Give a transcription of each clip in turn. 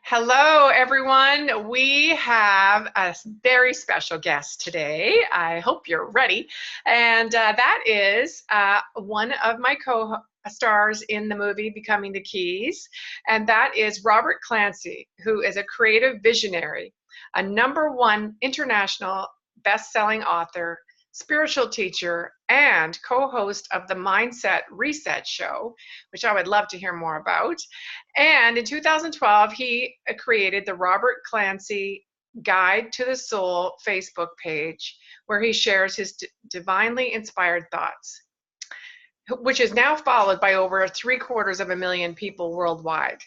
Hello, everyone. We have a very special guest today. I hope you're ready. And that is one of my co-stars in the movie Becoming the Keys. And that is Robert Clancy, who is a creative visionary, a #1 international best-selling author, spiritual teacher, and co-host of the Mindset Reset Show, which I would love to hear more about. And in 2012, he created the Robert Clancy Guide to the Soul Facebook page, where he shares his divinely inspired thoughts, which is now followed by over 750,000 people worldwide.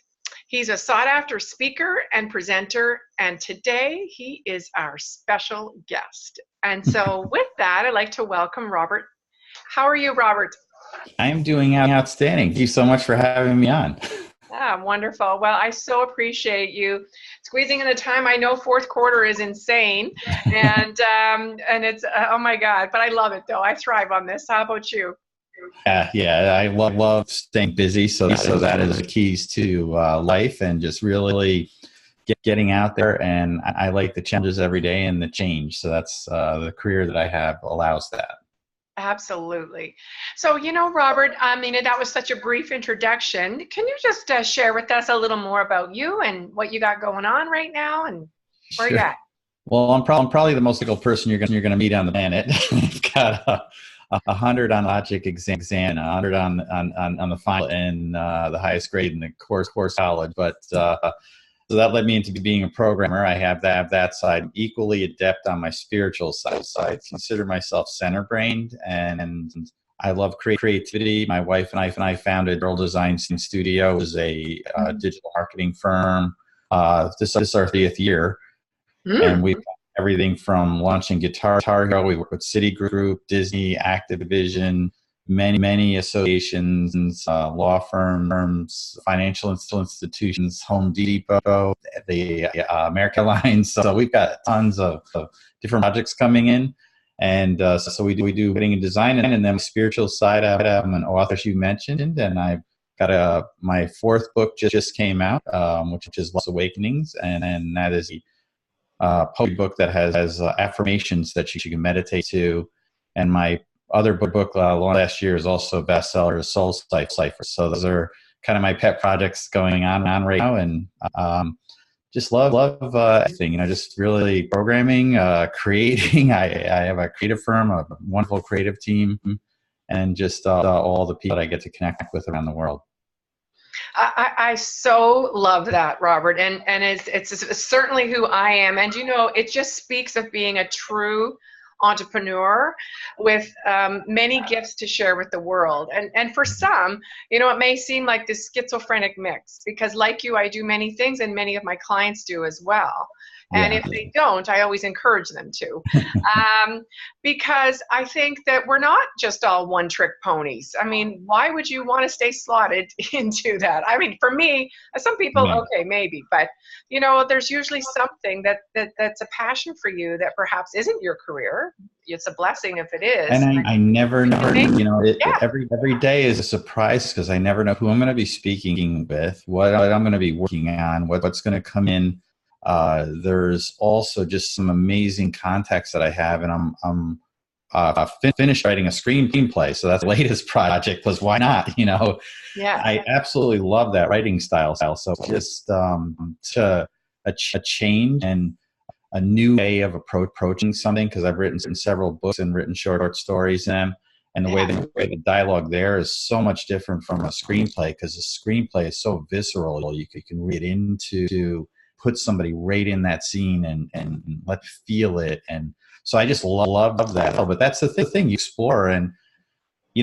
He's a sought-after speaker and presenter, and today he is our special guest. And so with that, I'd like to welcome Robert. How are you, Robert? I'm doing outstanding. Thank you so much for having me on. Wonderful. Well, I so appreciate you squeezing in the time. I know fourth quarter is insane, and it's oh my God, but I love it though. I thrive on this. How about you? Yeah, I love staying busy. So that is the keys to life, and just really getting out there. And I like the challenges every day and the change. So that's the career that I have allows that. Absolutely. So, Robert, that was such a brief introduction. Can you just share with us a little more about you and what you got going on right now and where you're at? Well, I'm probably the most difficult person you're going to meet on the planet. I've got 100 on logic exam, and 100 on the final, and the highest grade in the course college. But so that led me into being a programmer. I have that side. Equally adept on my spiritual side. So I consider myself center-brained, and I love creativity. My wife and I founded Girl Design Studio, which is a digital marketing firm. This is our 30th year, and we've everything from launching Guitar Hero. We work with Citigroup, Disney, Activision, many associations, law firms, financial institutions, Home Depot, the American Airlines. So we've got tons of different projects coming in. And so we do writing and design. And then the spiritual side, I'm an author, as you mentioned, and I've got my fourth book just came out, which is Lost Awakenings. And that is a poetry book that has affirmations that you can meditate to. And my other book last year is also a bestseller, Soul Cipher. So those are kind of my pet projects going on right now, and just love everything. Just really programming, creating. I have a creative firm, a wonderful creative team, and just all the people that I get to connect with around the world. I so love that, Robert, and it's certainly who I am. And it just speaks of being a true entrepreneur with many gifts to share with the world. And for some, it may seem like this schizophrenic mix, because like you, I do many things, and many of my clients do as well. And if they don't, I always encourage them to, because I think that we're not just all one-trick ponies. Why would you want to stay slotted into that? For me, some people, okay, maybe, but there's usually something that's a passion for you that perhaps isn't your career. It's a blessing if it is. And I never, every day is a surprise, because I never know who I'm going to be speaking with, what I'm going to be working on, what's going to come in. There's also just some amazing contacts that I have, and I'm finished writing a screenplay. So that's the latest project, because why not? Yeah. I absolutely love that writing style. So just a change and a new way of approaching something, because I've written several books and written short stories in them. And the way the dialogue there is so much different from a screenplay, because the screenplay is so visceral. You can read into, put somebody right in that scene and let feel it. And so I just love that. But that's the thing you explore. And,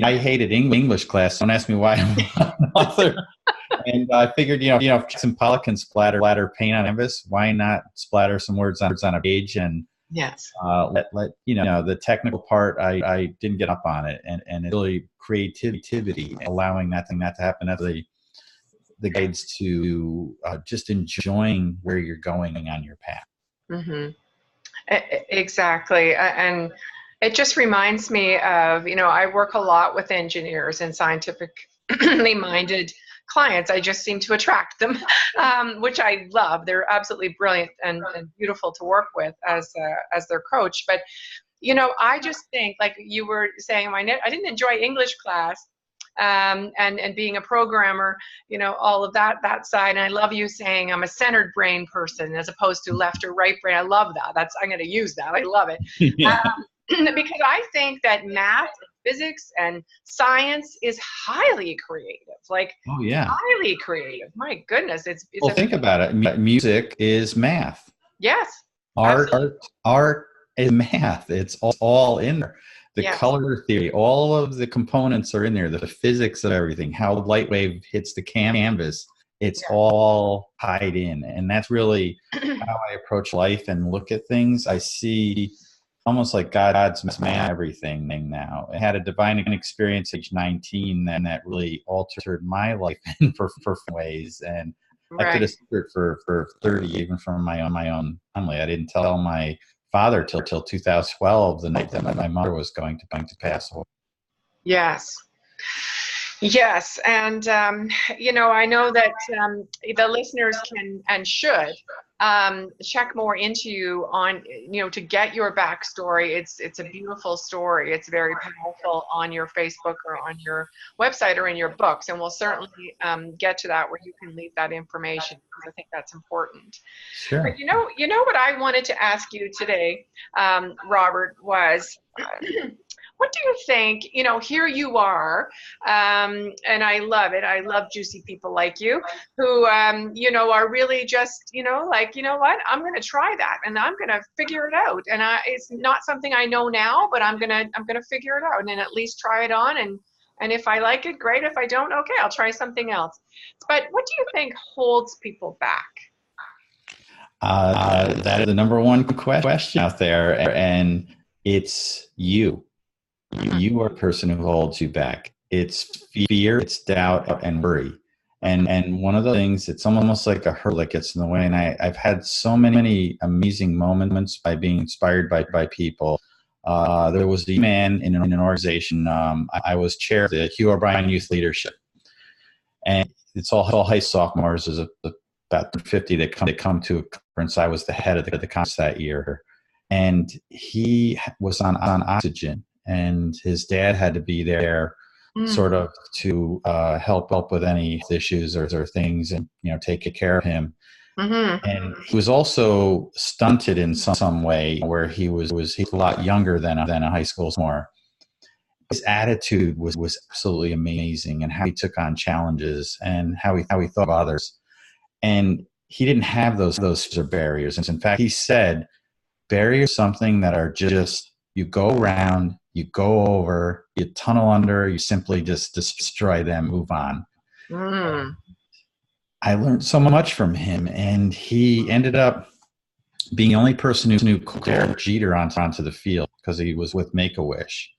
I hated English class. Don't ask me why I'm an author. And I figured, Jackson Pollock can splatter paint on canvas. Why not splatter some words on a page? And yes, let the technical part, I didn't get up on it. And it's really creativity, allowing that to happen. That's the guides to just enjoying where you're going on your path. Mm-hmm. Exactly. And it just reminds me of, I work a lot with engineers and scientifically minded clients. I just seem to attract them, which I love. They're absolutely brilliant and beautiful to work with as their coach. But, I just think, like you were saying, I didn't enjoy English class. And being a programmer, all of that side. And I love you saying I'm a centered brain person as opposed to left or right brain. I love that. I'm going to use that. I love it. Yeah. Because I think that math, physics, and science is highly creative. Like, Oh yeah. highly creative. My goodness, Well, think about it. Music is math. Yes. Art, Absolutely. art is math. It's all in there. The Yes. color theory, all of the components are in there. The physics of everything, how light wave hits the canvas, it's all tied in. And that's really how I approach life and look at things. I see almost like God's man everything now. I had a divine experience at age 19, and that really altered my life in for ways. And I could have secret for 30, even from my own family. I didn't tell my father till 2012, the night that my mother was going to pass away. Yes. Yes. And, I know that the listeners can and should check more into you on, to get your backstory. It's a beautiful story. It's very powerful on your Facebook or on your website or in your books. And we'll certainly get to that where you can leave that information, because I think that's important. Sure. But what I wanted to ask you today, Robert, was what do you think, here you are, and I love it. I love juicy people like you who, are really just, like, what, I'm going to try that and I'm going to figure it out. And it's not something I know now, but I'm going to figure it out and then at least try it on. And if I like it, great. If I don't, okay, I'll try something else. But what do you think holds people back? That is the number one question out there, and it's you. You are the person who holds you back. It's fear, it's doubt, and worry. And one of the things, it's almost like a hurdle that gets in the way. And I've had so many amazing moments by being inspired by people. There was a man in an organization. I was chair of the Hugh O'Brien Youth Leadership, and it's all high sophomores. There's about 50 that come to a conference. I was the head of the conference that year, and he was on oxygen. And his dad had to be there sort of to help with any issues or things and, take care of him. Mm-hmm. And he was also stunted in some way where he's a lot younger than a high school sophomore. His attitude was absolutely amazing, and how he took on challenges and how he thought of others. And he didn't have those barriers. And in fact, he said, barriers are something that are just, you go around, you go over, you tunnel under, you simply just destroy them, move on. I learned so much from him, and he ended up being the only person who called Derek Jeter onto the field because he was with Make-A-Wish.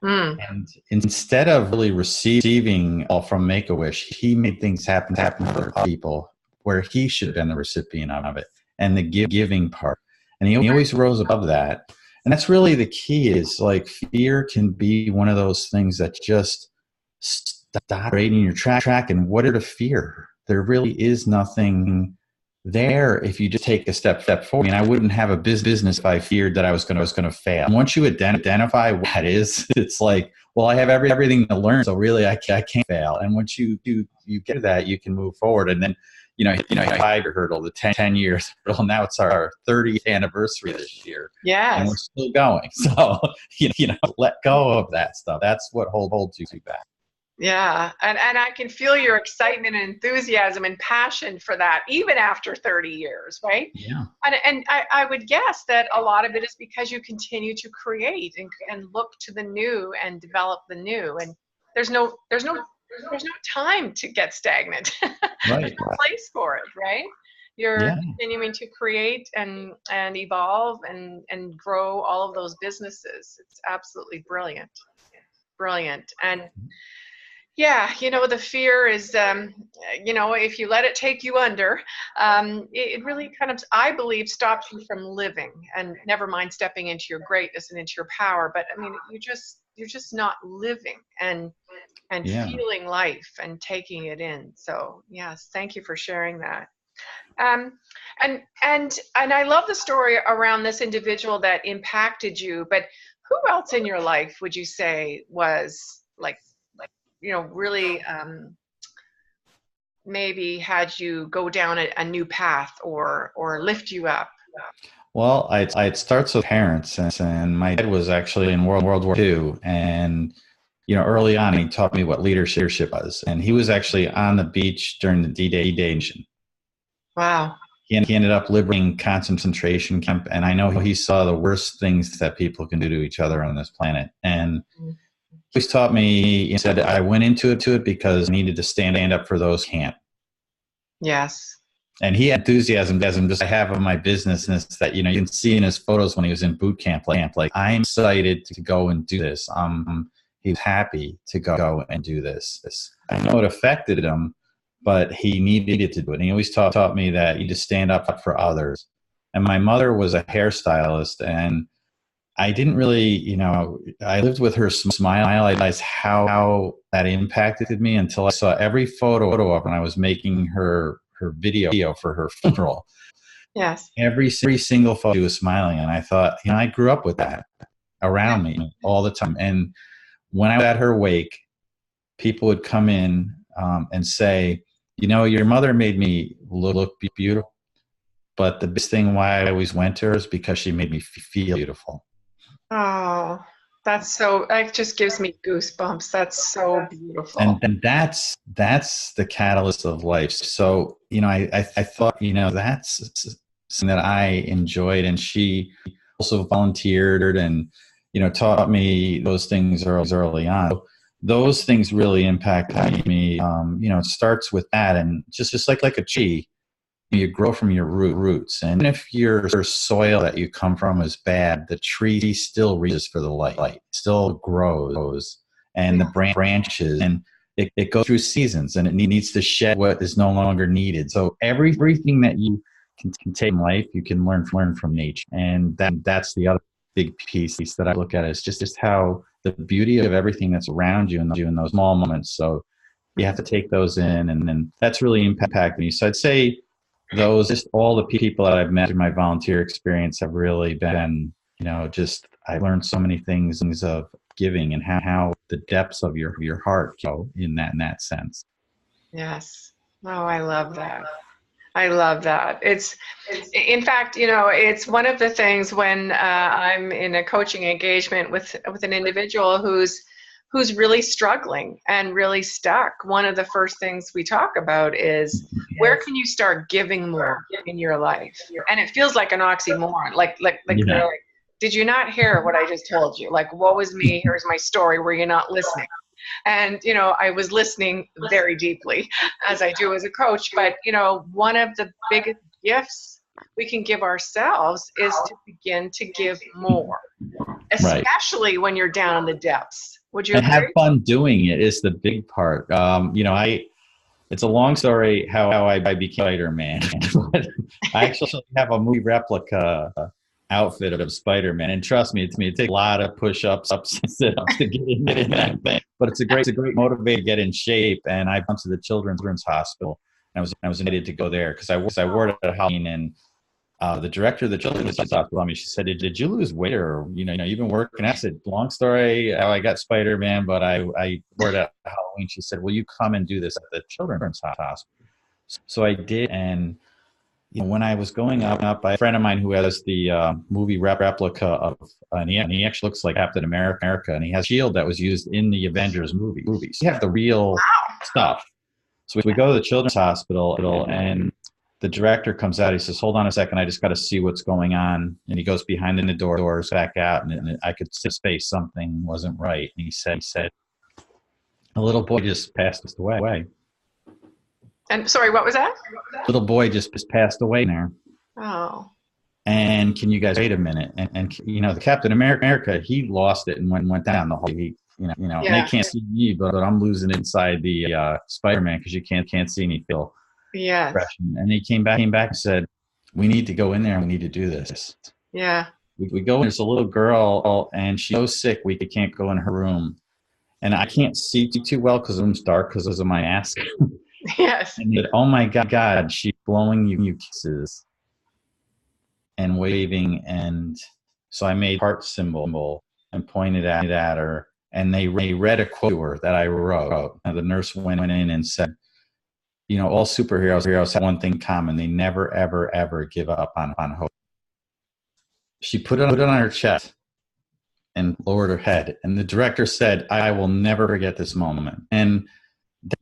And instead of really receiving all from Make-A-Wish, he made things happen for other people where he should have been the recipient of it, and the giving part. And he always rose above that. And that's really the key, is like fear can be one of those things that just stop right in your track. And what are to fear? There really is nothing there if you just take a step forward. I mean, I wouldn't have a business if I feared that I was going to fail. And once you identify what that is, it's like, well, I have everything to learn, so really I can't fail. And once you get to that, you can move forward. And then, you 5-year hurdle, the 10 years hurdle. Now it's our 30th anniversary this year. Yes. And we're still going. So, let go of that stuff. That's what holds you back. Yeah. And I can feel your excitement and enthusiasm and passion for that, even after 30 years, right? Yeah. And I would guess that a lot of it is because you continue to create and look to the new and develop the new. And there's no time to get stagnant. Right. There's no place for it, right? You're continuing to create and evolve and grow all of those businesses. It's absolutely brilliant. And yeah, the fear is, if you let it take you under, it really kind of, I believe, stops you from living, and never mind stepping into your greatness and into your power. But I mean, you're just not living. And and Yeah. feeling life and taking it in. So yes, thank you for sharing that. Um, and I love the story around this individual that impacted you. But who else in your life would you say was like really maybe had you go down a new path or lift you up? Well, it starts with parents, and my dad was actually in World War II, and early on he taught me what leadership was, and he was actually on the beach during the D-Day mission. Wow. He ended up liberating concentration camp, and I know he saw the worst things that people can do to each other on this planet. And he taught me, he said, I went into it because I needed to stand up for those who can't. Yes. And he had enthusiasm, just I have in my business that, you can see in his photos when he was in boot camp, like I'm excited to go and do this. He was happy to go and do this. I know it affected him, but he needed to do it. And he always taught me that you just stand up for others. And my mother was a hairstylist, and I didn't really, I lived with her smile. I realized how that impacted me until I saw every photo of her when I was making her video for her funeral. Yes. Every single photo she was smiling. And I thought, I grew up with that around me all the time. And when I was at her wake, people would come in and say, your mother made me look beautiful, but the best thing why I always went to her is because she made me feel beautiful. Oh, that just gives me goosebumps. That's so beautiful. And that's the catalyst of life. So, I thought, that's something that I enjoyed. And she also volunteered and, taught me those things early on. So those things really impacted me. It starts with that, and just like a tree, you grow from your roots. And if your soil that you come from is bad, the tree still reaches for the light, still grows, and the branches, and it goes through seasons, and it needs to shed what is no longer needed. So everything that you can take in life, you can learn from nature. And that's the other big piece that I look at, is just how the beauty of everything that's around you in those small moments. So you have to take those in, and then that's really impacted me. So I'd say just all the people that I've met in my volunteer experience have really been, I learned so many things of giving and how the depths of your heart go in that sense. Yes. Oh, I love that. I love that. It's in fact, it's one of the things when I'm in a coaching engagement with an individual who's really struggling and really stuck. One of the first things we talk about is where can you start giving more in your life? And it feels like an oxymoron. Like they're like, did you not hear what I just told you? Like, woe is me, here's my story, were you not listening? And, I was listening very deeply, as I do as a coach. But, one of the biggest gifts we can give ourselves is to begin to give more, especially when you're down in the depths. Would you agree? Have fun doing it is the big part. It's a long story how I became Spider-Man. I actually have a movie replica outfit of Spider-Man, and trust me, it takes a lot of push-ups, ups and sit-ups to get in that thing. But it's a great motivator to get in shape. And I went to the Children's Hospital, and I was invited to go there because I wore it at Halloween. And the director of the Children's Hospital told me, she said, "Did you lose weight, or you've been working?" I said, "Long story how I got Spider-Man, but I wore it at Halloween." She said, "Will you come and do this at the Children's Hospital?" So I did, and when I was going up, a friend of mine who has the movie replica of, and he actually looks like Captain America, and he has a shield that was used in the Avengers movies. You have the real stuff. So we go to the Children's Hospital, and the director comes out. He says, "Hold on a second, I just got to see what's going on." And he goes behind the doors back out, and I could see his face, something wasn't right. And he said, "A little boy just passed away." And sorry, what was that? Little boy just passed away there. Oh. And can you guys wait a minute? And the Captain America, he lost it and went down the hole. And they can't see me, but I'm losing inside the Spider-Man because you can't see me feel. Yeah. And he came back and said, "We need to go in there and we need to do this." Yeah. We go, and there's a little girl, and she's so sick we can't go in her room. and I can't see too well because the room's dark because of my mask. Yes. And yet, oh my God, she's blowing you kisses and waving. And so I made heart symbol and pointed at her. And they read a quote to her that I wrote. And the nurse went in and said, you know, all superheroes have one thing in common. They never, ever, ever give up on hope. She put it on her chest and lowered her head. And the director said, I will never forget this moment. And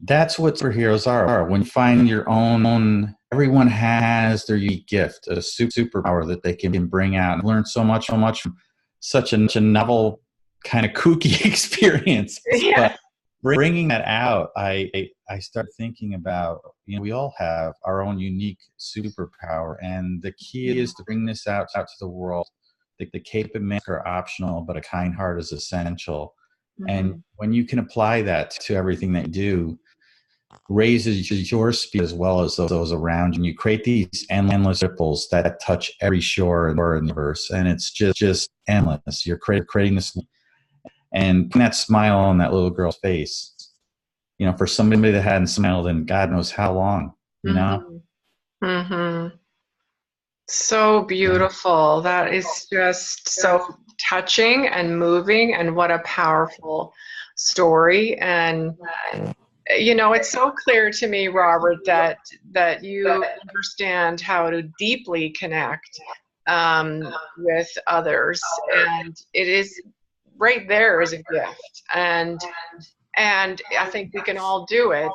that's what superheroes are. When you find your own, everyone has their unique gift, a superpower that they can bring out and learn so much from such a novel kind of kooky experience. Yeah. But bringing that out, I started thinking about, you know, we all have our own unique superpower, and the key is to bring this out to the world. The cape and mask are optional, but a kind heart is essential. Mm-hmm. And when you can apply that to everything that you do, raises your speed as well as those around you. And you create these endless ripples that touch every shore in the universe. And it's just endless. You're creating this, and putting that smile on that little girl's face, you know, for somebody that hadn't smiled in God knows how long, you know? Mm-hmm. So beautiful. That is just so touching and moving, and what a powerful story. And you know, it's so clear to me, Robert, that you understand how to deeply connect with others, and it is right there is a gift, and I think we can all do it.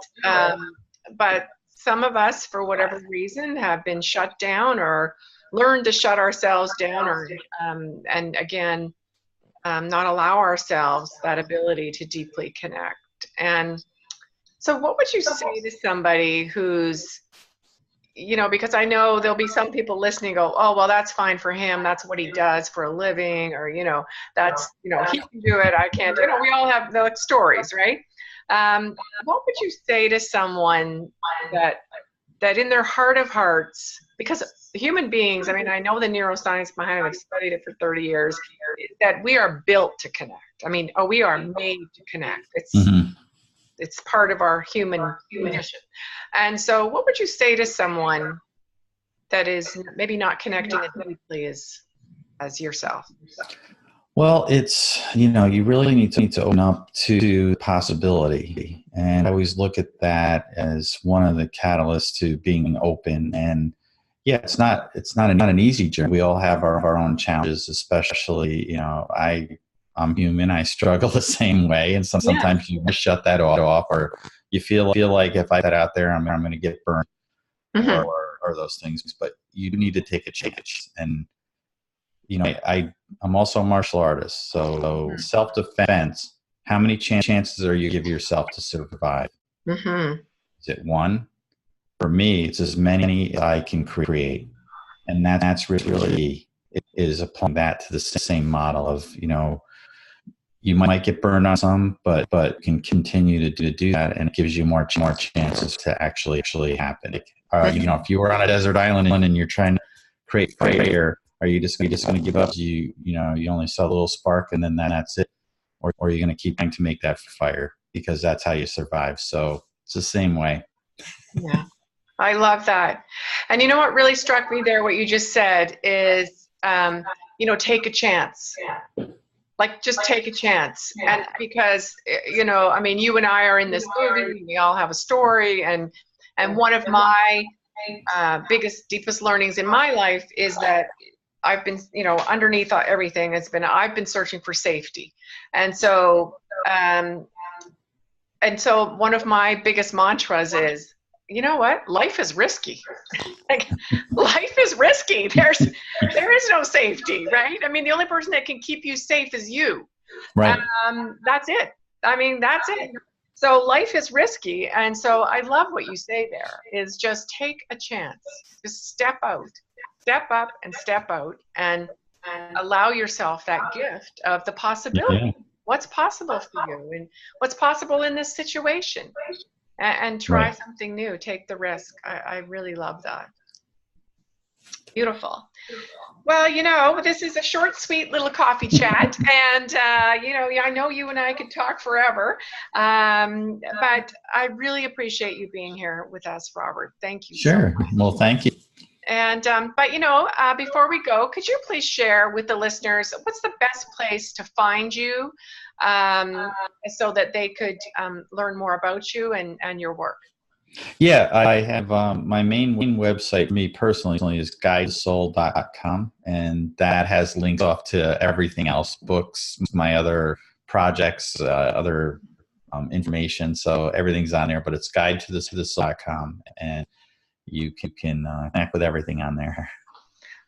But some of us, for whatever reason, have been shut down or learned to shut ourselves down, or and again, not allow ourselves that ability to deeply connect. And so what would you say to somebody who's, you know, because I know there'll be some people listening go, oh, well, that's fine for him. That's what he does for a living. Or, you know, that's, you know, he can do it. I can't. You know, we all have the stories, right? What would you say to someone that in their heart of hearts, because human beings, I mean, I know the neuroscience behind it, I've studied it for 30 years, is that we are built to connect. I mean, we are made to connect. It's part of our human condition. And so what would you say to someone that is maybe not connecting as deeply as yourself? Well, it's, you know, you really need to open up to possibility. And I always look at that as one of the catalysts to being open. And yeah, it's not an easy journey. We all have our own challenges, especially, you know, I'm human. I struggle the same way, and sometimes you shut that off, or you feel like if I put that out there, I'm going to get burned, mm-hmm. or those things. But you need to take a chance. And you know, I'm also a martial artist, so self-defense. How many chances are you give yourself to survive? Mm-hmm. Is it one? For me, it's as many as I can create, and that's really it is applying that to the same model of, you know. You might get burned on some, but can continue to do that, and it gives you more chances to actually happen. You know, if you were on a desert island and you're trying to create fire, are you just going to give up? You know, you only saw a little spark, and then that's it, or are you going to keep trying to make that fire, because that's how you survive? So it's the same way. Yeah, I love that. And you know what really struck me there? What you just said is, you know, take a chance. Like, just take a chance. And because, you know, I mean, you and I are in this movie, we all have a story, and one of my biggest, deepest learnings in my life is that I've been, you know, underneath everything I've been searching for safety. And so one of my biggest mantras is, you know what? Life is risky. Like, life is risky. There is no safety, right? I mean, the only person that can keep you safe is you. Right. That's it. I mean, that's it. So life is risky. And so I love what you say there is just take a chance. Just step out. Step up and step out and allow yourself that gift of the possibility. Yeah. What's possible for you, and what's possible in this situation? And try something new. Take the risk. I really love that. Beautiful. Well, this is a short, sweet little coffee chat, and I know you and I could talk forever, but I really appreciate you being here with us, Robert. Thank you so Sure. much. Well, thank you. And but before we go, could you please share with the listeners what's the best place to find you, so that they could learn more about you and your work? Yeah, I have my main website for me personally is guidesoul.com, and that has links off to everything else, books, my other projects, other information. So everything's on there, but it's guidetothesoul.com, and you can connect with everything on there.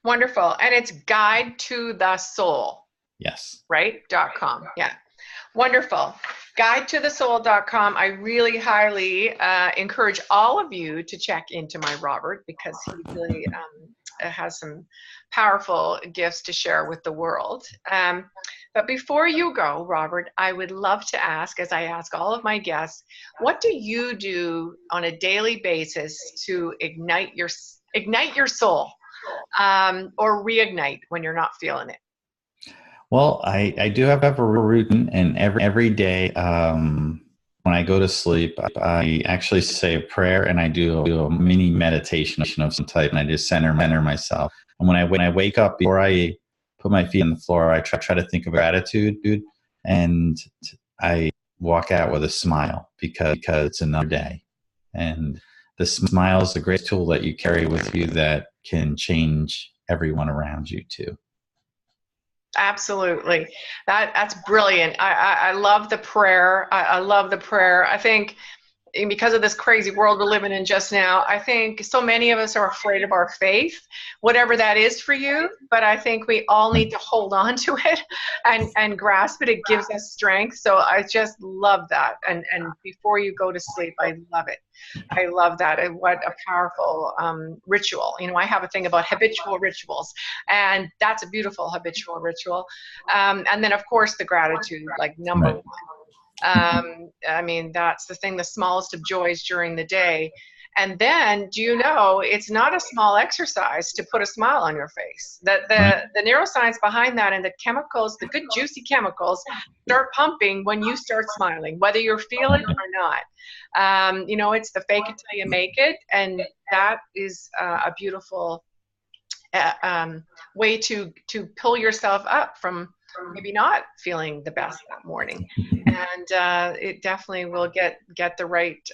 Wonderful. And it's Guide to the Soul. Yes. Right? .com. Yeah. Wonderful. GuideToTheSoul.com. I really highly encourage all of you to check into my Robert, because he really has some powerful gifts to share with the world. But before you go, Robert, I would love to ask, as I ask all of my guests, what do you do on a daily basis to ignite your soul, or reignite when you're not feeling it? Well, I do have a routine, and every day when I go to sleep, I actually say a prayer, and I do a mini meditation of some type, and I just center myself. And when I wake up, before I put my feet on the floor, I try to think of gratitude, and I walk out with a smile because it's another day. And the smile is a great tool that you carry with you that can change everyone around you too. Absolutely. That's brilliant. I love the prayer. I love the prayer. I think because of this crazy world we're living in just now, I think so many of us are afraid of our faith, whatever that is for you. But I think we all need to hold on to it and grasp it. It gives us strength. So I just love that. And before you go to sleep, I love it. I love that. And what a powerful ritual. I have a thing about habitual rituals, and that's a beautiful habitual ritual. And then, of course, the gratitude, like number one. I mean, that's the thing, the smallest of joys during the day. And then, do you know, it's not a small exercise to put a smile on your face. The neuroscience behind that, and the chemicals, the good juicy chemicals, start pumping when you start smiling, whether you're feeling it or not. It's the fake it till you make it, and that is a beautiful way to pull yourself up from maybe not feeling the best that morning. And it definitely will get the right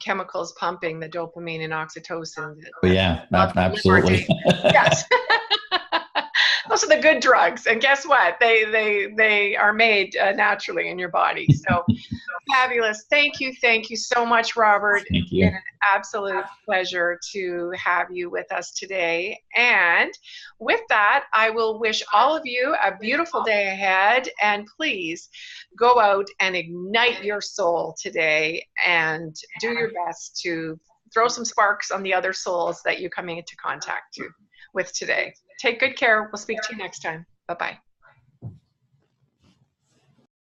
chemicals pumping, the dopamine and oxytocin. Yeah, absolutely. Yes. Those are the good drugs. And guess what? They are made naturally in your body. So fabulous. Thank you so much, Robert. Thank you. It's been an absolute pleasure to have you with us today. And with that, I will wish all of you a beautiful day ahead. And please go out and ignite your soul today, and do your best to throw some sparks on the other souls that you're coming into contact with today. Take good care. We'll speak to you next time. Bye-bye.